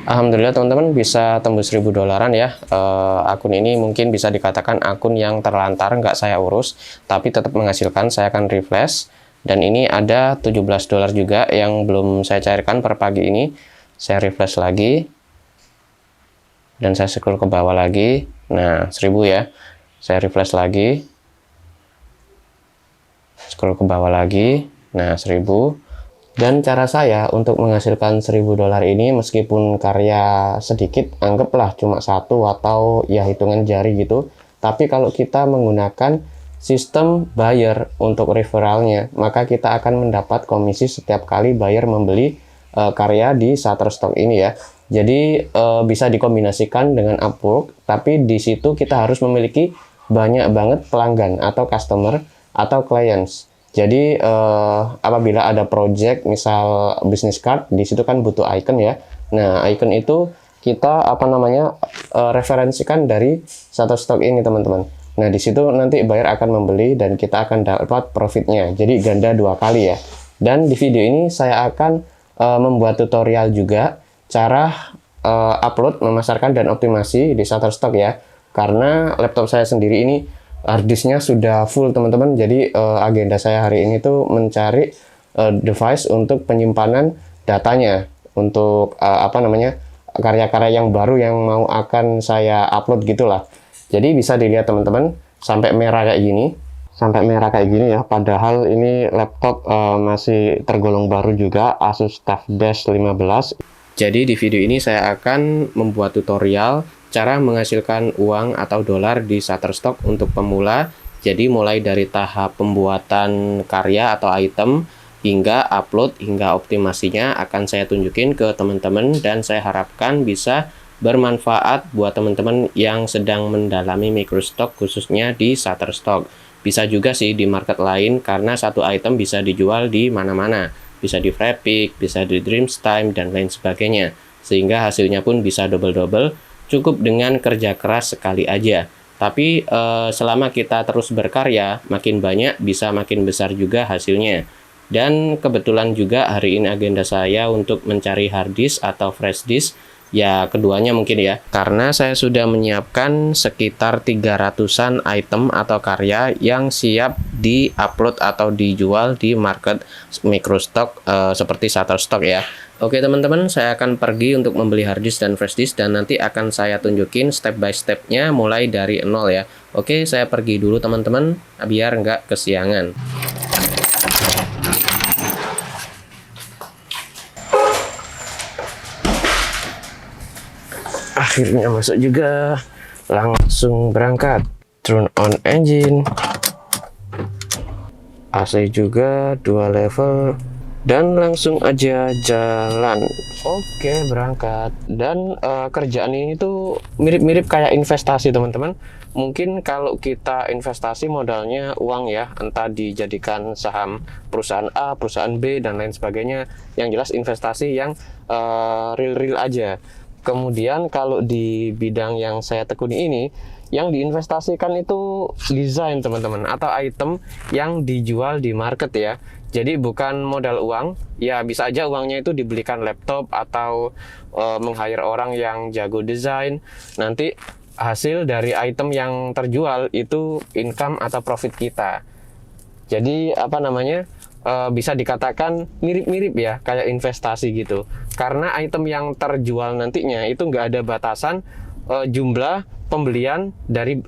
Alhamdulillah teman-teman bisa tembus 1000 dolaran ya. Akun ini mungkin bisa dikatakan akun yang terlantar, nggak saya urus, tapi tetap menghasilkan. Saya akan refresh. Dan ini ada 17 dolar juga yang belum saya cairkan per pagi ini. Saya refresh lagi. Dan saya scroll ke bawah lagi. Nah, 1000 ya. Saya refresh lagi. Scroll ke bawah lagi. Nah, 1000. Dan cara saya untuk menghasilkan 1000 dolar ini, meskipun karya sedikit, anggaplah cuma satu atau ya hitungan jari gitu. Tapi kalau kita menggunakan sistem buyer untuk referralnya, maka kita akan mendapat komisi setiap kali buyer membeli karya di Shutterstock ini ya. Jadi bisa dikombinasikan dengan Upwork, tapi di situ kita harus memiliki banyak banget pelanggan atau customer atau clients. Jadi apabila ada project misal business card, di situ kan butuh icon ya. Nah, icon itu kita referensikan dari Shutterstock ini teman-teman. Nah, di situ nanti buyer akan membeli dan kita akan dapat profitnya. Jadi ganda 2 kali ya. Dan di video ini saya akan membuat tutorial juga cara upload, memasarkan dan optimasi di Shutterstock ya. Karena laptop saya sendiri ini harddisknya sudah full teman-teman, jadi agenda saya hari ini tuh mencari device untuk penyimpanan datanya untuk karya-karya yang baru yang mau akan saya upload gitulah. Jadi bisa dilihat teman-teman sampai merah kayak gini, ya, padahal ini laptop masih tergolong baru juga, Asus TUF Dash 15. Jadi di video ini saya akan membuat tutorial cara menghasilkan uang atau dolar di Shutterstock untuk pemula. Jadi mulai dari tahap pembuatan karya atau item hingga upload hingga optimasinya akan saya tunjukin ke teman-teman, dan saya harapkan bisa bermanfaat buat teman-teman yang sedang mendalami microstock khususnya di Shutterstock. Bisa juga sih di market lain karena satu item bisa dijual di mana-mana. Bisa di Frapik, bisa di Dreamstime dan lain sebagainya. Sehingga hasilnya pun bisa double-double. Cukup dengan kerja keras sekali aja. Tapi selama kita terus berkarya, makin banyak bisa makin besar juga hasilnya. Dan kebetulan juga hari ini agenda saya untuk mencari hard disk atau flash disk. Ya keduanya mungkin ya. Karena saya sudah menyiapkan sekitar 300-an item atau karya yang siap di-upload atau dijual di market microstock seperti Shutterstock ya. Oke teman-teman, saya akan pergi untuk membeli hard disk dan flash disk, dan nanti akan saya tunjukin step by stepnya mulai dari nol ya. Oke, saya pergi dulu teman-teman biar nggak kesiangan. Akhirnya masuk juga, langsung berangkat. Turn on engine, AC juga 2 level, dan langsung aja jalan. Oke, berangkat. Dan kerjaan ini tuh mirip-mirip kayak investasi teman-teman. Mungkin kalau kita investasi modalnya uang ya, entah dijadikan saham perusahaan A, perusahaan B, dan lain sebagainya. Yang jelas investasi yang real-real aja. Kemudian kalau di bidang yang saya tekuni ini, yang diinvestasikan itu desain teman-teman, atau item yang dijual di market ya. Jadi bukan modal uang, ya bisa aja uangnya itu dibelikan laptop atau meng-hire orang yang jago desain. Nanti hasil dari item yang terjual itu income atau profit kita. Jadi bisa dikatakan mirip-mirip ya kayak investasi gitu. Karena item yang terjual nantinya itu nggak ada batasan jumlah pembelian dari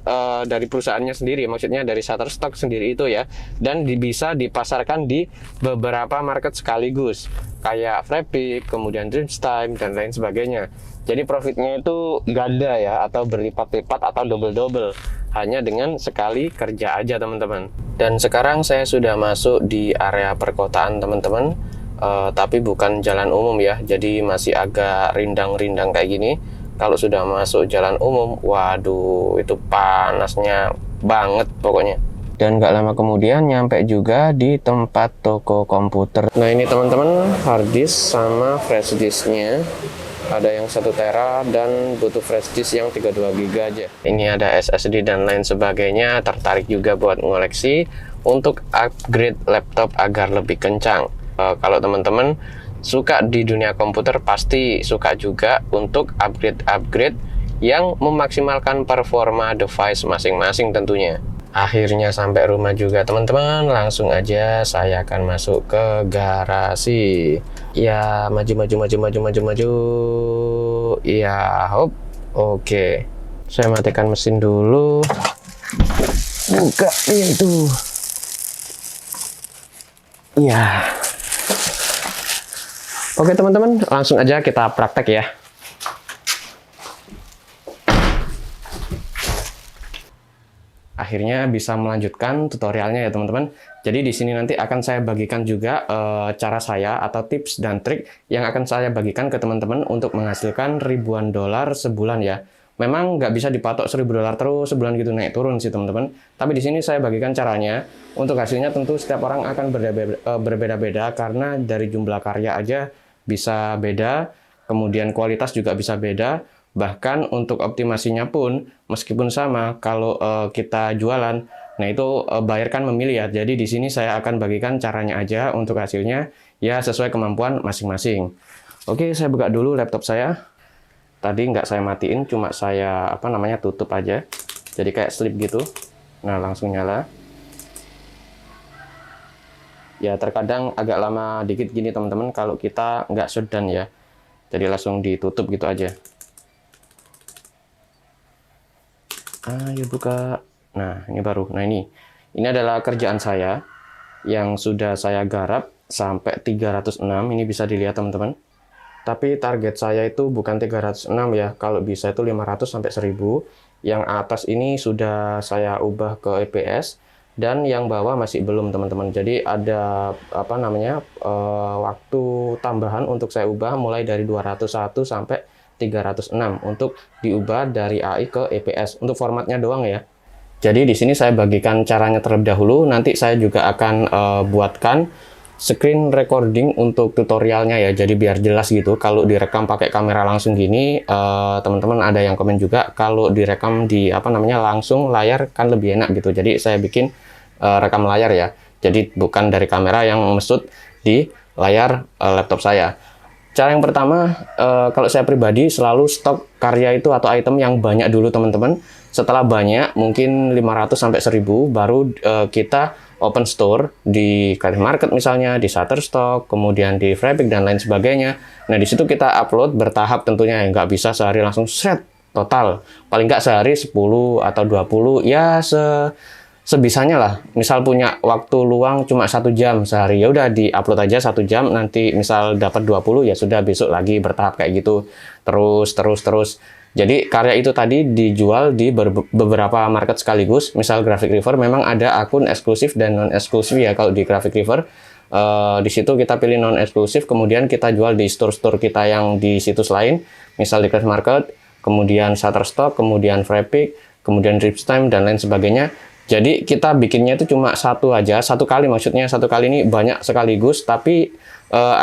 perusahaannya sendiri, maksudnya dari Shutterstock sendiri itu ya, dan bisa dipasarkan di beberapa market sekaligus kayak Frapik, kemudian Dreamstime dan lain sebagainya. Jadi profitnya itu ganda ya, atau berlipat-lipat atau double-double hanya dengan sekali kerja aja teman-teman. Dan sekarang saya sudah masuk di area perkotaan teman-teman, tapi bukan jalan umum ya, jadi masih agak rindang-rindang kayak gini. Kalau sudah masuk jalan umum, waduh itu panasnya banget pokoknya. Dan gak lama kemudian nyampe juga di tempat toko komputer. Nah ini teman-teman, hard disk sama flash disknya. Ada yang 1 tera dan butuh flash disk yang 32 GB aja. Ini ada SSD dan lain sebagainya. Tertarik juga buat ngoleksi untuk upgrade laptop agar lebih kencang. Kalau teman-teman suka di dunia komputer pasti suka juga untuk upgrade-upgrade yang memaksimalkan performa device masing-masing tentunya. Akhirnya sampai rumah juga teman-teman, langsung aja saya akan masuk ke garasi. Ya, maju. Ya, hop. Oke. Saya matikan mesin dulu. Buka pintu. Ya. Oke teman-teman, langsung aja kita praktek ya. Akhirnya bisa melanjutkan tutorialnya ya teman-teman. Jadi di sini nanti akan saya bagikan juga cara saya atau tips dan trik yang akan saya bagikan ke teman-teman untuk menghasilkan ribuan dolar sebulan ya. Memang nggak bisa dipatok $1.000 terus sebulan gitu naik turun sih teman-teman. Tapi di sini saya bagikan caranya. Untuk hasilnya tentu setiap orang akan berbeda-beda karena dari jumlah karya aja bisa beda, kemudian kualitas juga bisa beda. Bahkan untuk optimasinya pun meskipun sama, kalau kita jualan, nah itu buyer kan memilih ya. Jadi di sini saya akan bagikan caranya aja untuk hasilnya ya sesuai kemampuan masing-masing. Oke, saya buka dulu laptop saya. Tadi nggak saya matiin, cuma saya tutup aja. Jadi kayak slip gitu. Nah, langsung nyala. Ya terkadang agak lama dikit gini teman-teman kalau kita nggak shutdown ya. Jadi langsung ditutup gitu aja. Ayo buka. Nah, ini baru. Nah, ini adalah kerjaan saya yang sudah saya garap sampai 306. Ini bisa dilihat teman-teman. Tapi target saya itu bukan 306 ya. Kalau bisa itu 500 sampai 1000. Yang atas ini sudah saya ubah ke EPS dan yang bawah masih belum teman-teman. Jadi ada waktu tambahan untuk saya ubah mulai dari 201 sampai 306 untuk diubah dari AI ke EPS untuk formatnya doang ya. Jadi di sini saya bagikan caranya terlebih dahulu. Nanti saya juga akan buatkan screen recording untuk tutorialnya ya. Jadi biar jelas gitu. Kalau direkam pakai kamera langsung gini, teman-teman ada yang komen juga kalau direkam di langsung layar kan lebih enak gitu. Jadi saya bikin rekam layar ya. Jadi bukan dari kamera yang mesut di layar laptop saya. Cara yang pertama, kalau saya pribadi selalu stok karya itu atau item yang banyak dulu teman-teman. Setelah banyak, mungkin 500 sampai 1000, baru kita open store di Creative Market misalnya, di Shutterstock, kemudian di Fabric dan lain sebagainya. Nah, di situ kita upload bertahap tentunya, nggak bisa sehari langsung set total. Paling nggak sehari 10 atau 20, ya sebisanya lah. Misal punya waktu luang cuma 1 jam sehari, ya udah di-upload aja 1 jam, nanti misal dapat 20 ya sudah besok lagi bertahap kayak gitu. Terus. Jadi karya itu tadi dijual di beberapa market sekaligus. Misal Graphic River memang ada akun eksklusif dan non eksklusif ya kalau di Graphic River. Di situ kita pilih non eksklusif, kemudian kita jual di store-store kita yang di situs lain, misal di Creative Market, kemudian Shutterstock, kemudian Fabric, kemudian Dripstime dan lain sebagainya. Jadi kita bikinnya itu cuma satu aja, satu kali maksudnya, satu kali ini banyak sekaligus, tapi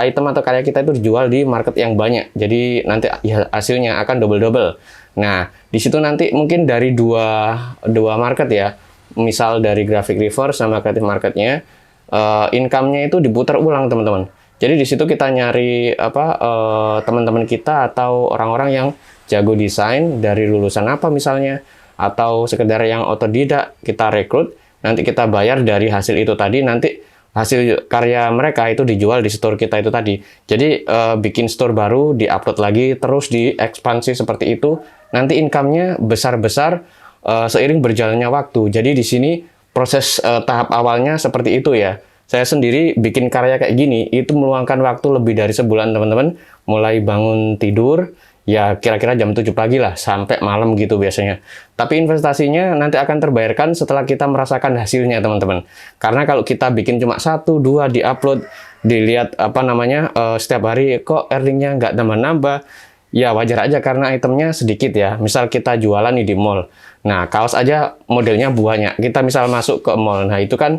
item atau karya kita itu dijual di market yang banyak. Jadi nanti ya, hasilnya akan double-double. Nah, di situ nanti mungkin dari dua market ya, misal dari Graphic River sama Creative Marketnya, income-nya itu diputar ulang teman-teman. Jadi di situ kita nyari teman-teman kita atau orang-orang yang jago desain dari lulusan apa misalnya, atau sekedar yang otodidak kita rekrut, nanti kita bayar dari hasil itu tadi, nanti hasil karya mereka itu dijual di store kita itu tadi. Jadi bikin store baru, di-upload lagi, terus diekspansi seperti itu, nanti income-nya besar-besar seiring berjalannya waktu. Jadi di sini proses tahap awalnya seperti itu ya. Saya sendiri bikin karya kayak gini, itu meluangkan waktu lebih dari sebulan teman-teman, mulai bangun tidur, ya kira-kira jam 7 pagi lah, sampai malam gitu biasanya. Tapi investasinya nanti akan terbayarkan setelah kita merasakan hasilnya teman-teman. Karena kalau kita bikin cuma 1, 2 di-upload, dilihat setiap hari kok earningnya nggak nambah-nambah, ya wajar aja karena itemnya sedikit ya. Misal kita jualan nih di mall. Nah, kaos aja modelnya banyak. Kita misal masuk ke mall, nah itu kan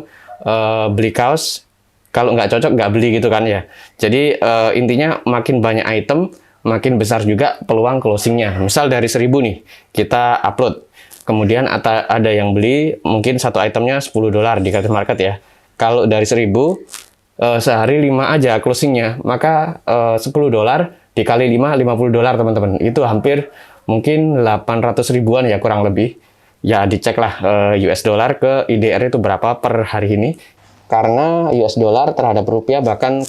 beli kaos, kalau nggak cocok nggak beli gitu kan ya. Jadi intinya makin banyak item, makin besar juga peluang closingnya. Misal dari 1000 nih, kita upload. Kemudian ada yang beli, mungkin satu itemnya $10 di Creative Market ya. Kalau dari 1000, sehari 5 aja closingnya, maka $10 dikali 5, $50 teman-teman. Itu hampir mungkin 800 ribuan ya kurang lebih. Ya diceklah US dollar ke IDR itu berapa per hari ini. Karena US dollar terhadap rupiah bahkan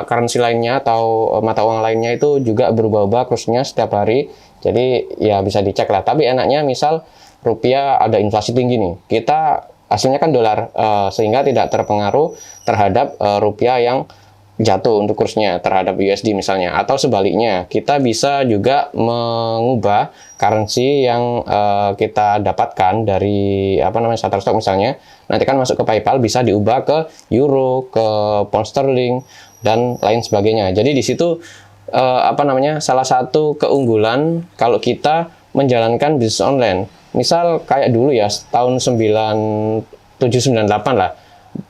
currency lainnya atau mata uang lainnya itu juga berubah-ubah kursnya setiap hari. Jadi ya bisa dicek lah. Tapi enaknya misal rupiah ada inflasi tinggi nih, kita aslinya kan dolar, sehingga tidak terpengaruh terhadap rupiah yang jatuh untuk kursnya terhadap USD misalnya, atau sebaliknya kita bisa juga mengubah currency yang kita dapatkan dari Shutterstock misalnya, nanti kan masuk ke PayPal bisa diubah ke euro, ke pound sterling dan lain sebagainya. Jadi di situ salah satu keunggulan kalau kita menjalankan bisnis online. Misal kayak dulu ya tahun 9798 lah,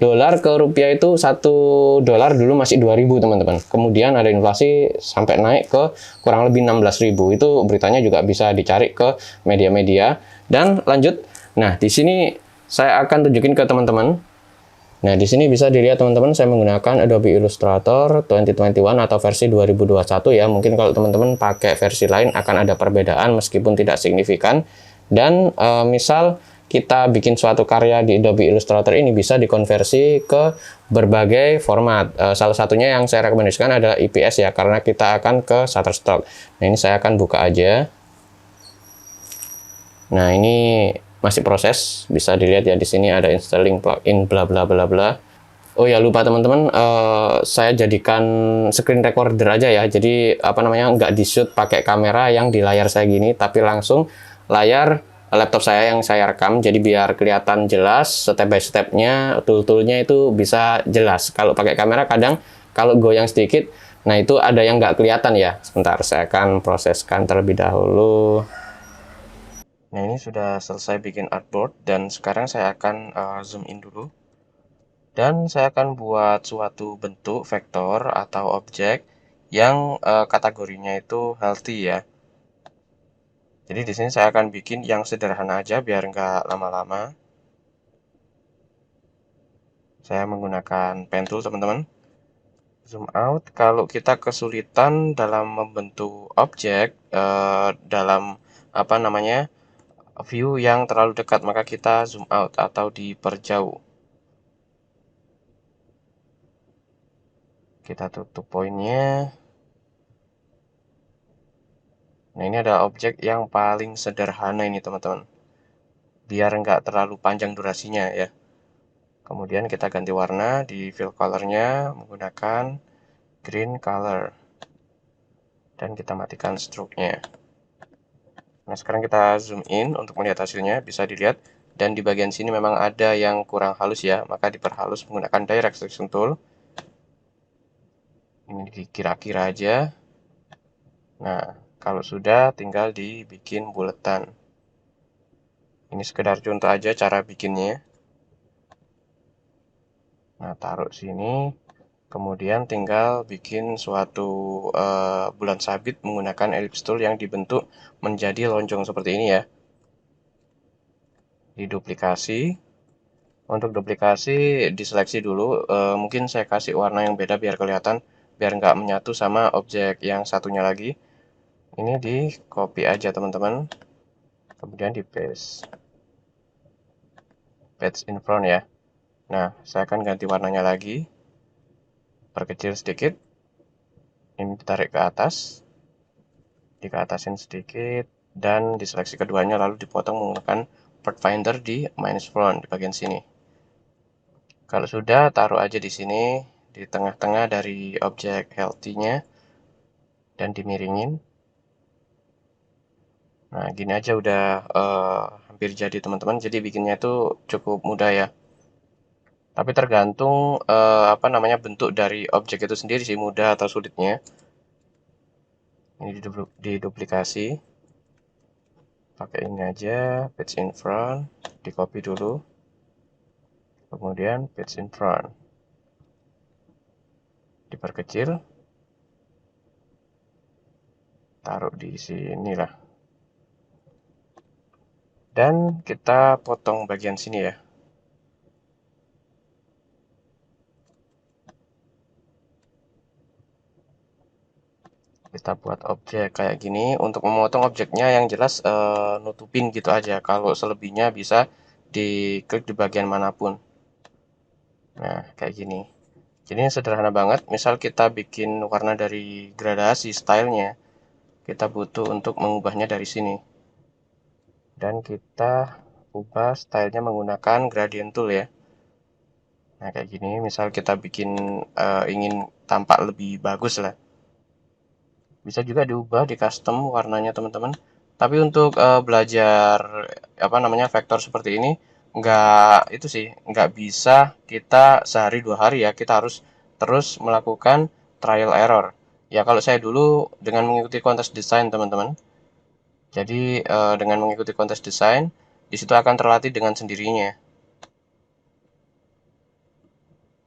dolar ke rupiah itu $1 dulu masih 2.000 teman-teman. Kemudian ada inflasi sampai naik ke kurang lebih 16.000. Itu beritanya juga bisa dicari ke media-media. Dan lanjut, nah di sini saya akan tunjukin ke teman-teman. Nah di sini bisa dilihat teman-teman, saya menggunakan Adobe Illustrator 2021 atau versi 2021 ya. Mungkin kalau teman-teman pakai versi lain akan ada perbedaan meskipun tidak signifikan. Dan misal kita bikin suatu karya di Adobe Illustrator ini bisa dikonversi ke berbagai format. Salah satunya yang saya rekomendasikan adalah IPS ya, karena kita akan ke Shutterstock. Nah ini saya akan buka aja. Nah ini masih proses, bisa dilihat ya di sini ada installing plugin bla bla bla bla. Oh ya lupa teman-teman, saya jadikan screen recorder aja ya. Jadi nggak di shoot pakai kamera yang di layar saya gini, tapi langsung layar laptop saya yang saya rekam. Jadi biar kelihatan jelas step by stepnya, tool-toolnya itu bisa jelas. Kalau pakai kamera kadang kalau goyang sedikit, nah itu ada yang nggak kelihatan ya. Sebentar, saya akan proseskan terlebih dahulu. Nah ini sudah selesai bikin artboard dan sekarang saya akan zoom in dulu. Dan saya akan buat suatu bentuk vektor atau objek yang kategorinya itu healthy ya. Jadi di sini saya akan bikin yang sederhana aja biar nggak lama-lama. Saya menggunakan pen tool teman-teman. Zoom out. Kalau kita kesulitan dalam membentuk objek dalam view yang terlalu dekat, maka kita zoom out atau diperjauh. Kita tutup poinnya. Nah ini adalah objek yang paling sederhana ini teman-teman, biar nggak terlalu panjang durasinya ya. Kemudian kita ganti warna di fill colornya menggunakan green color. Dan kita matikan stroke-nya. Nah sekarang kita zoom in untuk melihat hasilnya, bisa dilihat. Dan di bagian sini memang ada yang kurang halus ya, maka diperhalus menggunakan direct selection tool. Ini dikira-kira aja. Nah kalau sudah tinggal dibikin buletan. Ini sekedar contoh aja cara bikinnya. Nah, taruh sini. Kemudian tinggal bikin suatu bulan sabit menggunakan ellipse tool yang dibentuk menjadi lonjong seperti ini ya. Diduplikasi. Untuk duplikasi diseleksi dulu. Mungkin saya kasih warna yang beda biar kelihatan, biar nggak menyatu sama objek yang satunya lagi. Ini di copy aja teman-teman. Kemudian di paste. Paste in front ya. Nah, saya akan ganti warnanya lagi. Perkecil sedikit. Ini ditarik ke atas. Dikeatasin sedikit. Dan diseleksi keduanya lalu dipotong menggunakan Pathfinder di minus front di bagian sini. Kalau sudah, taruh aja di sini, di tengah-tengah dari objek healthy-nya. Dan dimiringin. Nah, gini aja udah hampir jadi teman-teman. Jadi bikinnya itu cukup mudah ya. Tapi tergantung bentuk dari objek itu sendiri sih, mudah atau sulitnya. Ini diduplikasi. Pakai ini aja, page in front, di copy dulu. Kemudian page in front. Diperkecil. Taruh di sini lah. Dan kita potong bagian sini ya. Kita buat objek kayak gini untuk memotong objeknya, yang jelas nutupin gitu aja. Kalau selebihnya bisa diklik di bagian manapun. Nah, kayak gini. Jadi ini sederhana banget. Misal kita bikin warna dari gradasi stylenya, kita butuh untuk mengubahnya dari sini. Dan kita ubah stylenya menggunakan gradient tool ya. Nah, kayak gini. Misal kita bikin ingin tampak lebih bagus lah. Bisa juga diubah di custom warnanya teman-teman. Tapi untuk belajar apa namanya vektor seperti ini, nggak bisa kita sehari 2 hari ya. Kita harus terus melakukan trial error. Ya kalau saya dulu dengan mengikuti kontes desain teman-teman. Jadi dengan mengikuti kontes desain, di situ akan terlatih dengan sendirinya.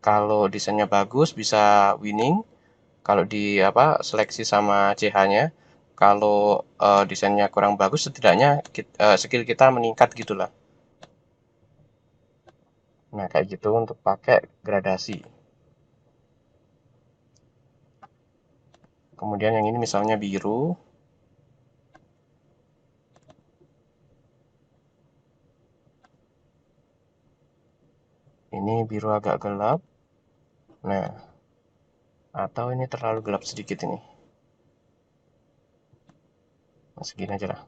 Kalau desainnya bagus bisa winning. Kalau di apa seleksi sama CH-nya, kalau desainnya kurang bagus, setidaknya skill kita meningkat gitulah. Nah, kayak gitu untuk pakai gradasi. Kemudian yang ini misalnya biru. Ini biru agak gelap. Nah, atau ini terlalu gelap sedikit ini. Nah, segini aja lah.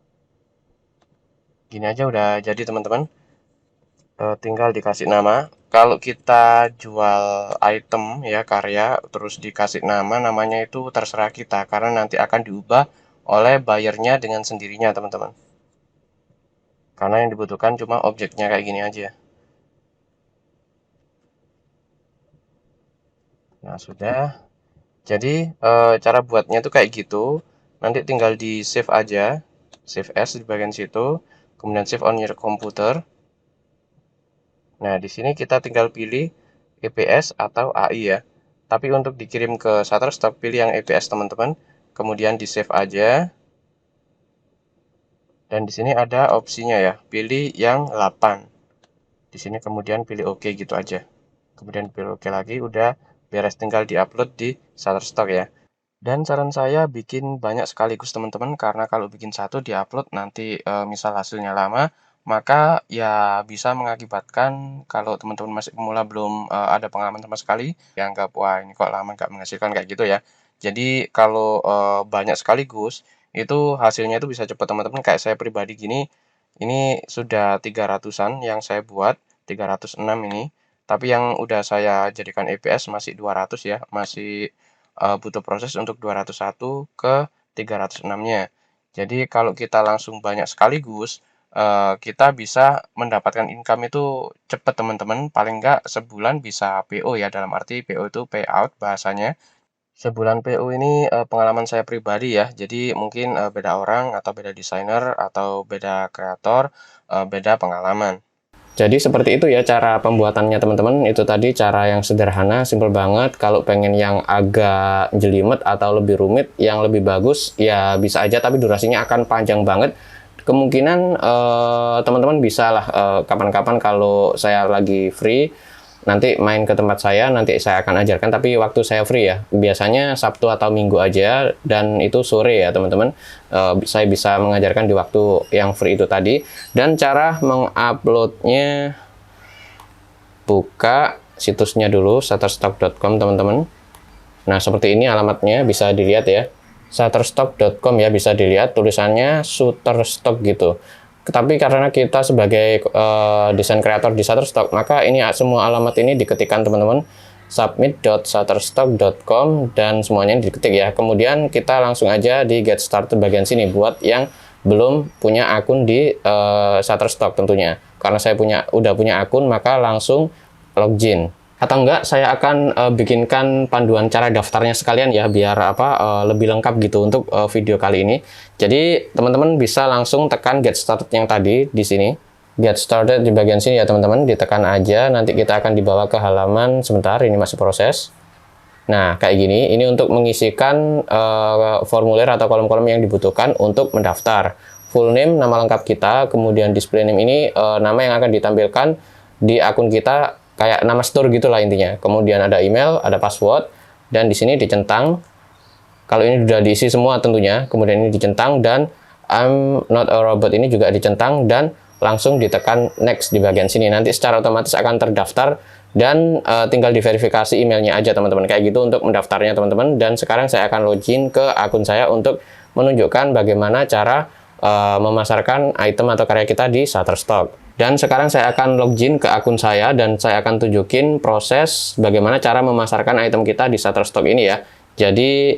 Gini aja udah jadi teman-teman. Tinggal dikasih nama. Kalau kita jual item ya karya terus dikasih nama, namanya itu terserah kita karena nanti akan diubah oleh buyernya dengan sendirinya teman-teman. Karena yang dibutuhkan cuma objeknya kayak gini aja. Nah sudah. Jadi cara buatnya tuh kayak gitu. Nanti tinggal di save aja, save as di bagian situ, kemudian save on your computer. Nah, di sini kita tinggal pilih EPS atau AI ya. Tapi untuk dikirim ke Shutterstock, pilih yang EPS teman-teman. Kemudian di save aja. Dan di sini ada opsinya ya. Pilih yang 8. Di sini kemudian pilih OK gitu aja. Kemudian pilih OK lagi, udah beres, tinggal diupload di Shutterstock ya. Dan saran saya bikin banyak sekaligus teman-teman, karena kalau bikin satu diupload nanti misal hasilnya lama, maka ya bisa mengakibatkan kalau teman-teman masih pemula belum ada pengalaman sama sekali, dianggap wah ini kok lama nggak menghasilkan kayak gitu ya. Jadi kalau banyak sekaligus itu hasilnya itu bisa cepat teman-teman. Kayak saya pribadi gini, ini sudah 300-an yang saya buat, 306 ini. Tapi yang udah saya jadikan EPS masih 200 ya, masih butuh proses untuk 201 ke 306-nya. Jadi kalau kita langsung banyak sekaligus, kita bisa mendapatkan income itu cepat teman-teman. Paling nggak sebulan bisa PO ya, dalam arti PO itu payout bahasanya. Sebulan PO ini pengalaman saya pribadi ya. Jadi mungkin beda orang atau beda desainer atau beda kreator, beda pengalaman. Jadi seperti itu ya cara pembuatannya teman-teman. Itu tadi cara yang sederhana, simple banget. Kalau pengen yang agak jelimet atau lebih rumit, yang lebih bagus, ya bisa aja, tapi durasinya akan panjang banget. Kemungkinan teman-teman bisa lah kapan-kapan kalau saya lagi free, nanti main ke tempat saya, nanti saya akan ajarkan, tapi waktu saya free ya, biasanya Sabtu atau Minggu aja, dan itu sore ya teman-teman. Saya bisa mengajarkan di waktu yang free itu tadi. Dan cara menguploadnya, buka situsnya dulu, shutterstock.com teman-teman. Nah seperti ini alamatnya, bisa dilihat ya, shutterstock.com ya, bisa dilihat tulisannya Shutterstock gitu. Tapi karena kita sebagai desain kreator di Shutterstock, maka ini semua alamat ini diketikkan teman-teman, submit.shutterstock.com, dan semuanya diketik ya. Kemudian kita langsung aja di get started bagian sini buat yang belum punya akun di Shutterstock tentunya. Karena saya udah punya akun, maka langsung login. Atau enggak, saya akan bikinkan panduan cara daftarnya sekalian ya, biar lebih lengkap gitu untuk video kali ini. Jadi teman-teman bisa langsung tekan get started yang tadi di sini. Get started di bagian sini ya teman-teman, ditekan aja, nanti kita akan dibawa ke halaman. Sebentar, ini masih proses. Nah kayak gini, ini untuk mengisikan formulir atau kolom-kolom yang dibutuhkan untuk mendaftar. Full name, nama lengkap kita, kemudian display name ini nama yang akan ditampilkan di akun kita, kayak nama store gitulah intinya. Kemudian ada email, ada password, dan di sini dicentang Kalau ini sudah diisi semua tentunya, kemudian ini dicentang, dan I'm not a robot ini juga dicentang, dan langsung ditekan next di bagian sini. Nanti secara otomatis akan terdaftar, dan tinggal diverifikasi emailnya aja teman-teman. Kayak gitu untuk mendaftarnya teman-teman. Dan sekarang saya akan login ke akun saya untuk menunjukkan bagaimana cara memasarkan item atau karya kita di Shutterstock. Dan sekarang saya akan login ke akun saya, dan saya akan tunjukin proses bagaimana cara memasarkan item kita di Shutterstock ini ya. Jadi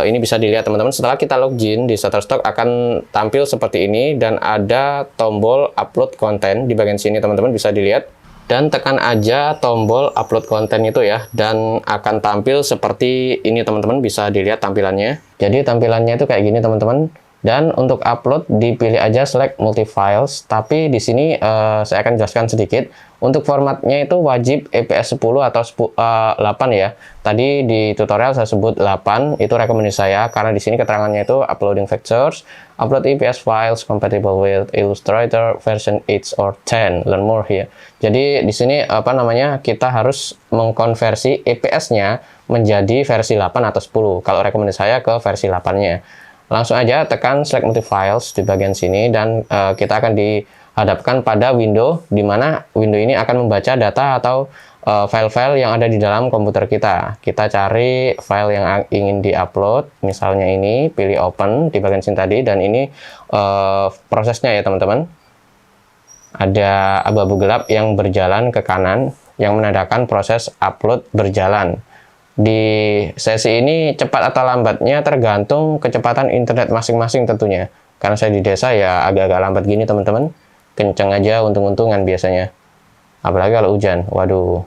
ini bisa dilihat teman-teman, setelah kita login di Shutterstock akan tampil seperti ini, dan ada tombol upload konten di bagian sini teman-teman, bisa dilihat. Dan tekan aja tombol upload konten itu ya, dan akan tampil seperti ini teman-teman, bisa dilihat tampilannya. Jadi tampilannya itu kayak gini teman-teman. Dan untuk upload dipilih aja select multi files, tapi di sini saya akan jelaskan sedikit. Untuk formatnya itu wajib EPS 10 atau 8 ya. Tadi di tutorial saya sebut 8, itu rekomendasi saya karena di sini keterangannya itu uploading pictures, upload EPS files compatible with Illustrator version 8 or 10. Learn more here. Jadi di sini apa namanya, kita harus mengkonversi EPS-nya menjadi versi 8 atau 10. Kalau rekomendasi saya ke versi 8-nya. Langsung aja tekan select multi files di bagian sini, dan kita akan dihadapkan pada window di mana window ini akan membaca data atau file-file yang ada di dalam komputer kita. Kita cari file yang ingin diupload, misalnya ini, pilih open di bagian sini tadi, dan ini prosesnya ya teman-teman. Ada abu-abu gelap yang berjalan ke kanan yang menandakan proses upload berjalan. Di sesi ini cepat atau lambatnya tergantung kecepatan internet masing-masing tentunya. Karena saya di desa ya agak-agak lambat gini teman-teman. Kenceng aja untung-untungan biasanya. Apalagi kalau hujan. Waduh.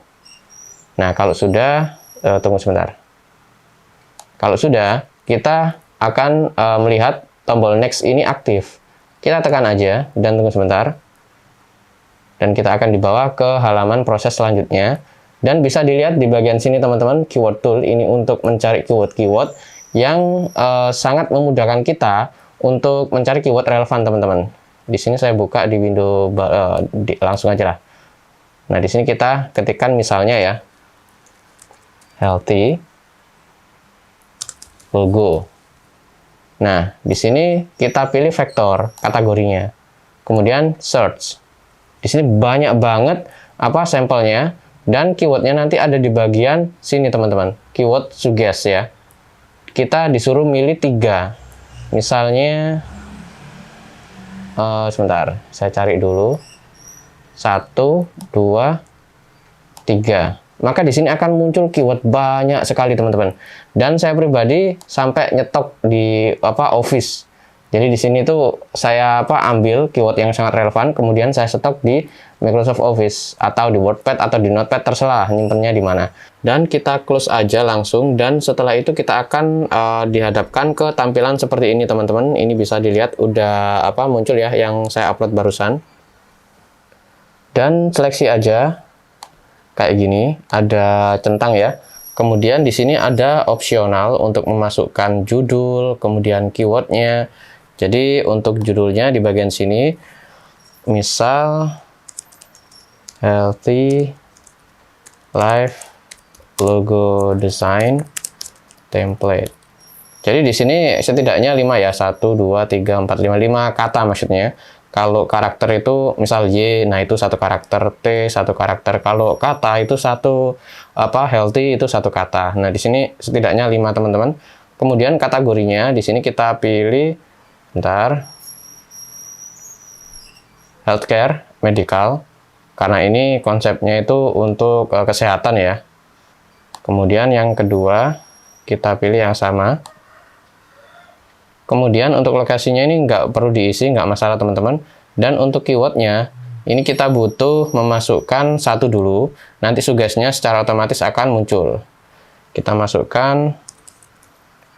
Nah kalau sudah, tunggu sebentar. Kalau sudah, kita akan melihat tombol next ini aktif. Kita tekan aja dan tunggu sebentar. Dan kita akan dibawa ke halaman proses selanjutnya. Dan bisa dilihat di bagian sini teman-teman, keyword tool ini untuk mencari keyword-keyword yang sangat memudahkan kita untuk mencari keyword relevan teman-teman. Di sini saya buka di window langsung aja lah. Nah di sini kita ketikkan misalnya ya, healthy logo. Nah di sini kita pilih vektor kategorinya, kemudian search. Di sini banyak banget apa sampelnya. Dan keywordnya nanti ada di bagian sini teman-teman, keyword suggest ya. Kita disuruh milih 3. Misalnya, sebentar, saya cari dulu. 1, 2, 3. Maka di sini akan muncul keyword banyak sekali teman-teman. Dan saya pribadi sampai nyetok di Office. Jadi di sini tuh saya ambil keyword yang sangat relevan, kemudian saya stok di Microsoft Office atau di WordPad atau di Notepad, terserah nyimpennya di mana. Dan kita close aja langsung, dan setelah itu kita akan dihadapkan ke tampilan seperti ini teman-teman. Ini bisa dilihat udah muncul ya yang saya upload barusan. Dan seleksi aja kayak gini, ada centang ya. Kemudian di sini ada opsional untuk memasukkan judul, kemudian keywordnya. Jadi untuk judulnya di bagian sini, misal healthy life logo design template. Jadi di sini setidaknya 5 ya, 1, 2, 3, 4, 5 kata maksudnya. Kalau karakter itu misal Y, nah itu 1 karakter, T 1 karakter. Kalau kata itu healthy itu 1 kata. Nah di sini setidaknya 5 teman-teman. Kemudian kategorinya di sini kita pilih healthcare, medical, karena ini konsepnya itu untuk kesehatan ya. Kemudian yang kedua kita pilih yang sama. Kemudian untuk lokasinya ini nggak perlu diisi, nggak masalah teman-teman. Dan untuk keywordnya ini kita butuh memasukkan 1 dulu, nanti suggestnya secara otomatis akan muncul. Kita masukkan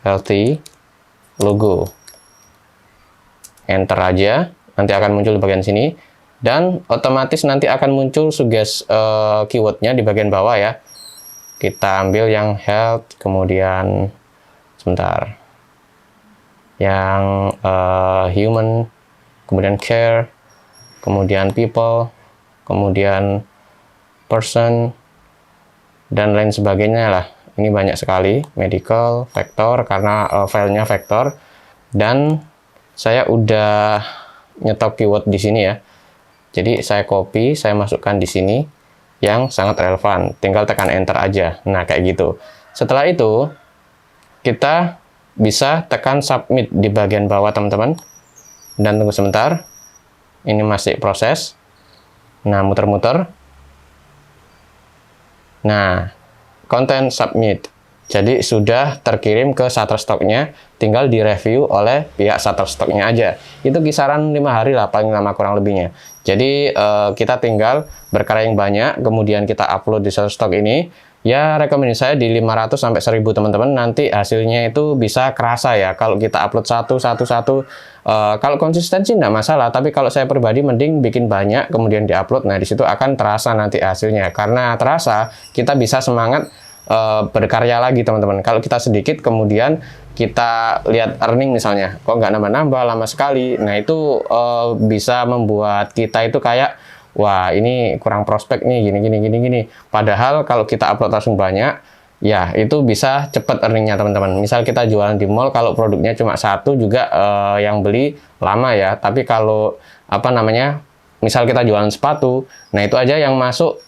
healthy logo. Enter aja, nanti akan muncul di bagian sini, dan otomatis nanti akan muncul suggest keywordnya di bagian bawah ya. Kita ambil yang health, kemudian sebentar, yang human, kemudian care, kemudian people, kemudian person, dan lain sebagainya lah. Ini banyak sekali, medical, vektor, karena filenya vektor. Dan saya udah nyetok keyword di sini ya. Jadi saya copy, saya masukkan di sini yang sangat relevan. Tinggal tekan enter aja. Nah, kayak gitu. Setelah itu, kita bisa tekan submit di bagian bawah, teman-teman. Dan tunggu sebentar. Ini masih proses. Nah, muter-muter. Nah, konten submit. Jadi sudah terkirim ke Shutterstock-nya, tinggal direview oleh pihak Shutterstock-nya aja. Itu kisaran 5 hari lah, paling lama kurang lebihnya. Jadi kita tinggal berkarya yang banyak, kemudian kita upload di Shutterstock ini. Ya, rekomendasi saya di 500 sampai 1000 teman-teman. Nanti hasilnya itu bisa kerasa ya. Kalau kita upload satu, kalau konsistensi enggak masalah. Tapi kalau saya pribadi mending bikin banyak, kemudian diupload. Nah, di situ akan terasa nanti hasilnya. Karena terasa, kita bisa semangat berkarya lagi teman-teman. Kalau kita sedikit kemudian kita lihat earning misalnya, kok nggak nambah-nambah lama sekali. Nah itu bisa membuat kita itu kayak wah ini kurang prospek nih gini. Padahal kalau kita upload langsung banyak, ya itu bisa cepat earningnya teman-teman. Misal kita jualan di mall, kalau produknya cuma satu juga yang beli lama ya. Tapi kalau apa namanya, misal kita jualan sepatu, nah itu aja yang masuk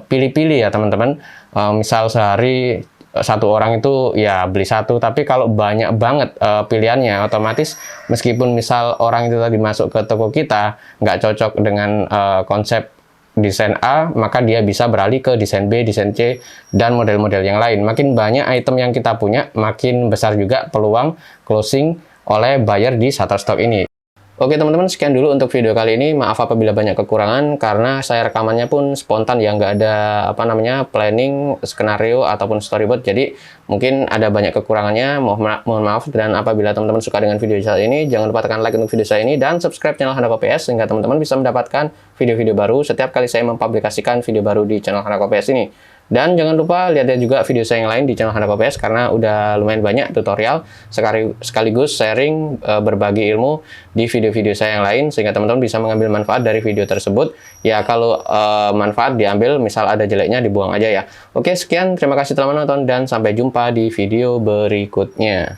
pilih-pilih ya teman-teman. Misal sehari satu orang itu ya beli satu, tapi kalau banyak banget pilihannya, otomatis meskipun misal orang itu tadi masuk ke toko kita nggak cocok dengan konsep desain A, maka dia bisa beralih ke desain B, desain C, dan model-model yang lain. Makin banyak item yang kita punya, makin besar juga peluang closing oleh buyer di Shutterstock ini. Oke teman-teman, sekian dulu untuk video kali ini. Maaf apabila banyak kekurangan, karena saya rekamannya pun spontan ya, nggak ada apa namanya planning, skenario, ataupun storyboard. Jadi mungkin ada banyak kekurangannya, mohon maaf. Dan apabila teman-teman suka dengan video saya ini, jangan lupa tekan like untuk video saya ini, dan subscribe channel Handako PS, sehingga teman-teman bisa mendapatkan video-video baru setiap kali saya mempublikasikan video baru di channel Handako PS ini. Dan jangan lupa lihat juga video saya yang lain di channel Handako PS, karena udah lumayan banyak tutorial sekaligus sharing berbagi ilmu di video-video saya yang lain, sehingga teman-teman bisa mengambil manfaat dari video tersebut. Ya kalau manfaat diambil, misal ada jeleknya dibuang aja ya. Oke, sekian, terima kasih telah menonton dan sampai jumpa di video berikutnya.